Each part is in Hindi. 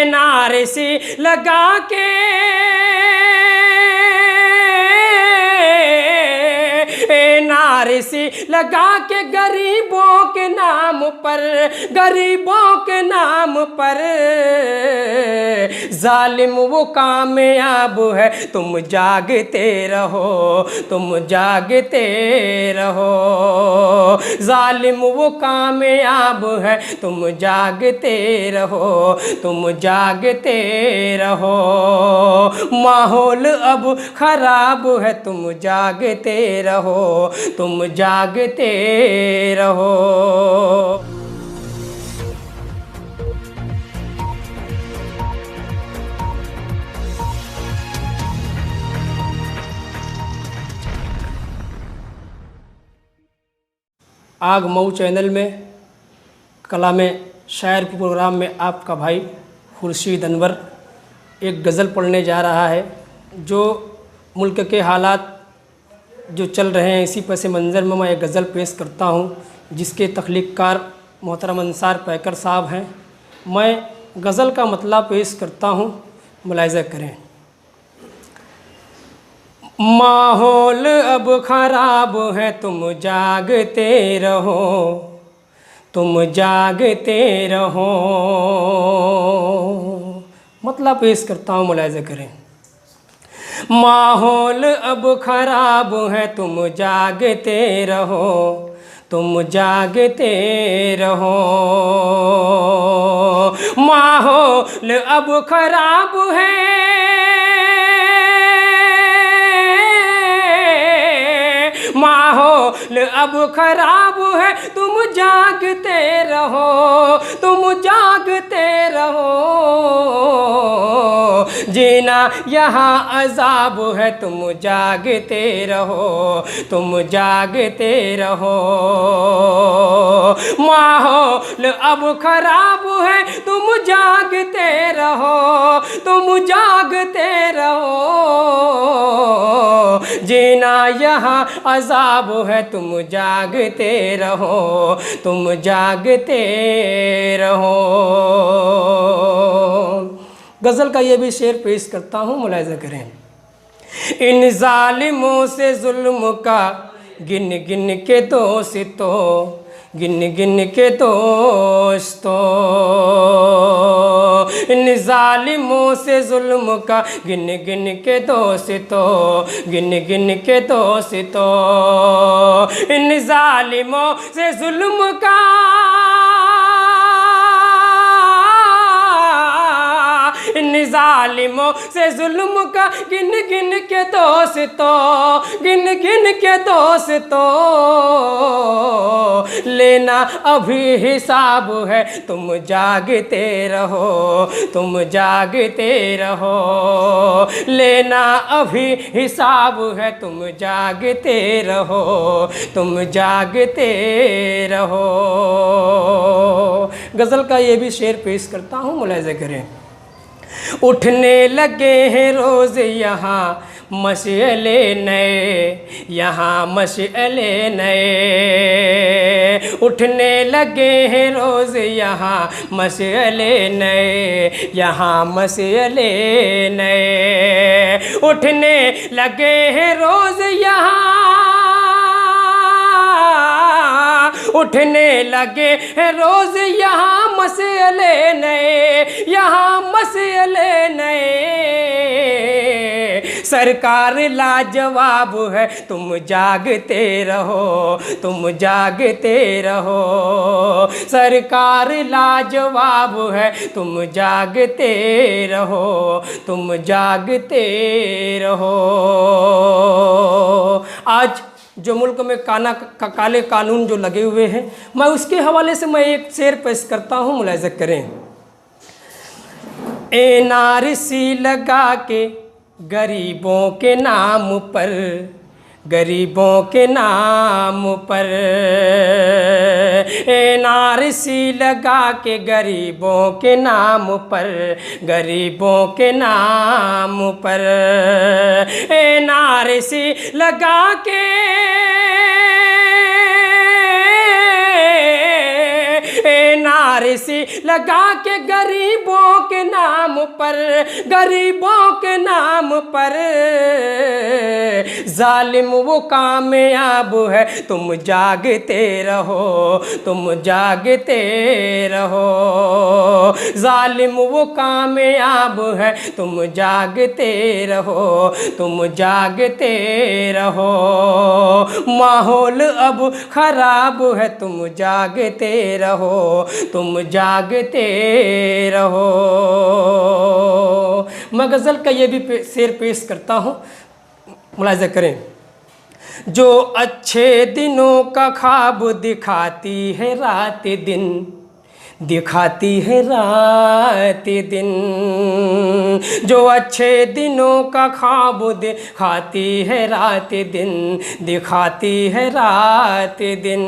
नारे से लगा के नारे से लगा के गरीबों के नाम पर, गरीबों के नाम पर जालिम वो कामयाब है। तुम जागते रहो, तुम जागते रहो। जालिम वो कामयाब है, तुम जागते रहो, तुम जागते रहो। माहौल अब खराब है, तुम जागते रहो, तुम जागते रहो। आग मऊ चैनल में कला में शायर के प्रोग्राम में आपका भाई खुर्शीद अनवर एक गज़ल पढ़ने जा रहा है, जो मुल्क के हालात जो चल रहे हैं इसी पस मंज़र में मैं एक गज़ल पेश करता हूँ, जिसके तख्लीक़कार मोहतरम अंसार पैकर साहब हैं। मैं गज़ल का मतलब पेश करता हूँ, मुलाहिज़ा करें। माहौल अब ख़राब है, तुम जागते रहो, तुम जागते रहो। मतलब पेश करता हूँ, मुलाहिज़ा करें। माहौल अब ख़राब है, तुम जागते रहो, तुम जागते रहो। माहौल अब ख़राब है, माहौल अब ख़राब है, तुम जागते रहो, तुम जागते रहो। जीना यहाँ अज़ाब है, तुम जागते रहो, तुम जागते रहो। माहौल अब ख़राब है, तुम जागते रहो, तुम जागते रहो। जीना यहाँ अज़ाब है, तुम जागते रहो, तुम जागते रहो। गज़ल का ये भी शेर पेश करता हूँ, मुलाहिज़ा करें। इन ज़ालिमों से जुल्म का गिन गिन के दोस्तों, गिन गिन के दोस्तों। इन ज़ालिमों से जुल्म का गिन गिन के दोस्तों, गिन गिन के दोस्तों। इन ज़ालिमों से जुल्म का इन ज़ालिमों से जुल्म का गिन गिन के दोस्तों, गिन गिन के दोस्तों। लेना अभी हिसाब है, तुम जागते रहो, तुम जागते रहो। लेना अभी हिसाब है, तुम जागते रहो, तुम जागते रहो। गज़ल का ये भी शेर पेश करता हूँ, मुलाहिज़ा करें। उठने लगे हैं रोज़ यहाँ मशअले नए, यहाँ मशअले नए। उठने लगे हैं रोज़ यहाँ मशअले नए, यहाँ मशअले नए। उठने लगे हैं रोज़ यहाँ, उठने लगे हैं रोज़ यहाँ मसले नए, यहाँ मसले नए। सरकार लाजवाब है, तुम जागते रहो, तुम जागते रहो। सरकार लाजवाब है, तुम जागते रहो, तुम जागते रहो। आज जो मुल्क में काले कानून जो लगे हुए हैं, मैं उसके हवाले से मैं एक शेर पेश करता हूँ, मुलाहिज़ा करें। एनआरसी लगा के गरीबों के नाम पर, गरीबों के नाम पर। एनआरसी लगा के गरीबों के नाम पर, गरीबों के नाम पर। एनआरसी लगा के एनआरसी लगा के गरीबों के पर, गरीबों के नाम पर। जालिम वो कामयाब है, तुम जागते रहो, तुम जागते रहो। जालिम वो कामयाब है, तुम जागते रहो, तुम जागते रहो। माहौल अब खराब है, तुम जागते रहो, तुम जागते रहो। मैं गज़ल का ये भी शेर पेश करता हूँ, मुलाहिज़ा करें। जो अच्छे दिनों का ख्वाब दिखाती है रात दिन, दिखाती है रात दिन। जो अच्छे दिनों का ख्वाब दिखाती है रात दिन, दिखाती है रात दिन।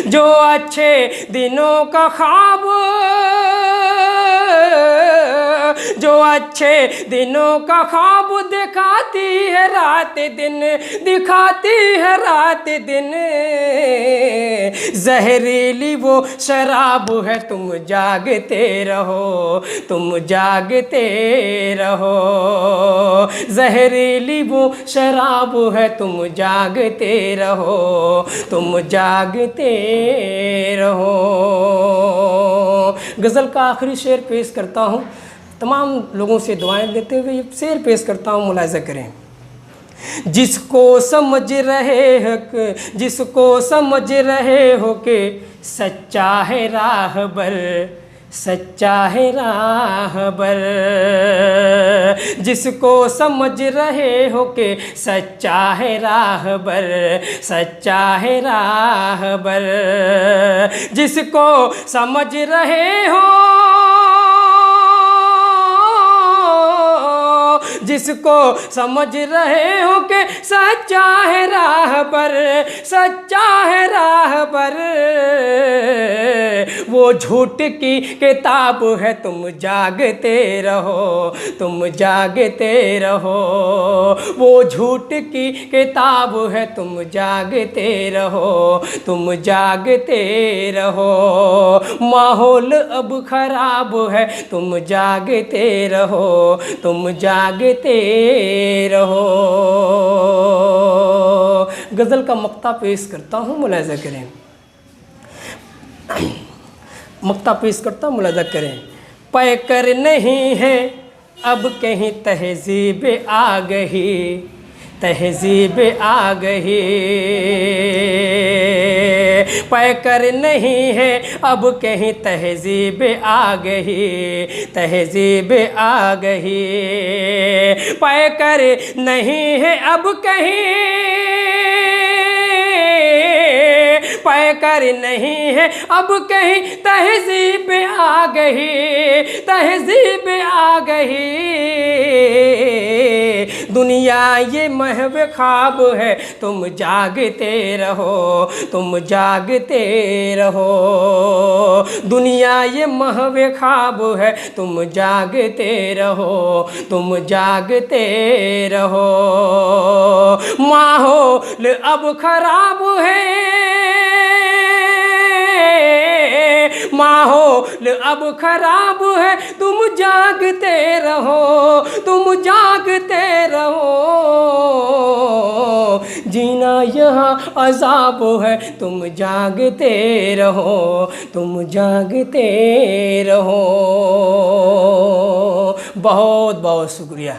जो अच्छे दिनों का ख्वाब, जो अच्छे दिनों का ख्वाब दिखाती है रात दिन, दिखाती है रात दिन। जहरीली वो शराब है, तुम जागते रहो, तुम जागते रहो। जहरीली वो शराब है, तुम जागते रहो, तुम जागते रहो। गज़ल का आखिरी शेर पेश करता हूँ, तमाम लोगों से दुआएं देते हुए ये शेर पेश करता हूँ, मुलाहिज़ा करें। जिसको समझ रहे हक, जिसको समझ रहे हो के सच्चा है राहबर, सच्चा है राहबर। जिसको समझ रहे हो के सच्चा है राहबर, सच्चा है राहबर। जिसको समझ रहे हो, जिसको समझ रहे हो कि सच्चा है राह पर, सच्चा है राह पर। वो झूठ की किताब है, तुम जागते रहो, तुम जागते रहो। वो झूठ की किताब है, तुम जागते रहो, तुम जागते रहो। माहौल अब खराब है, तुम जागते रहो, तुम जागते रहो। गज़ल का मक्ता पेश करता हूँ, मुलाहिज़ा करें। मक्ता पेश करता हूँ, मुलाहिज़ा करें। पैकर नहीं है अब कहीं तहज़ीब आ गई, तहज़ीब आ गई। पैकर नहीं है अब कहीं तहज़ीब आ गई, तहज़ीब आ गई। पैकर नहीं है अब कहीं, पैकर नहीं है अब कहीं तहज़ीब आ गई, तहज़ीब आ गई। दुनिया ये महव ख्वाब है, तुम जागते रहो, तुम जागते रहो। दुनिया ये महव ख्वाब है, तुम जागते रहो, तुम जागते रहो। माहौल अब खराब है, माहौल अब खराब है, तुम जागते रहो, तुम जागते रहो। जीना यहाँ अज़ाब है, तुम जागते रहो, तुम जागते रहो। बहुत बहुत शुक्रिया।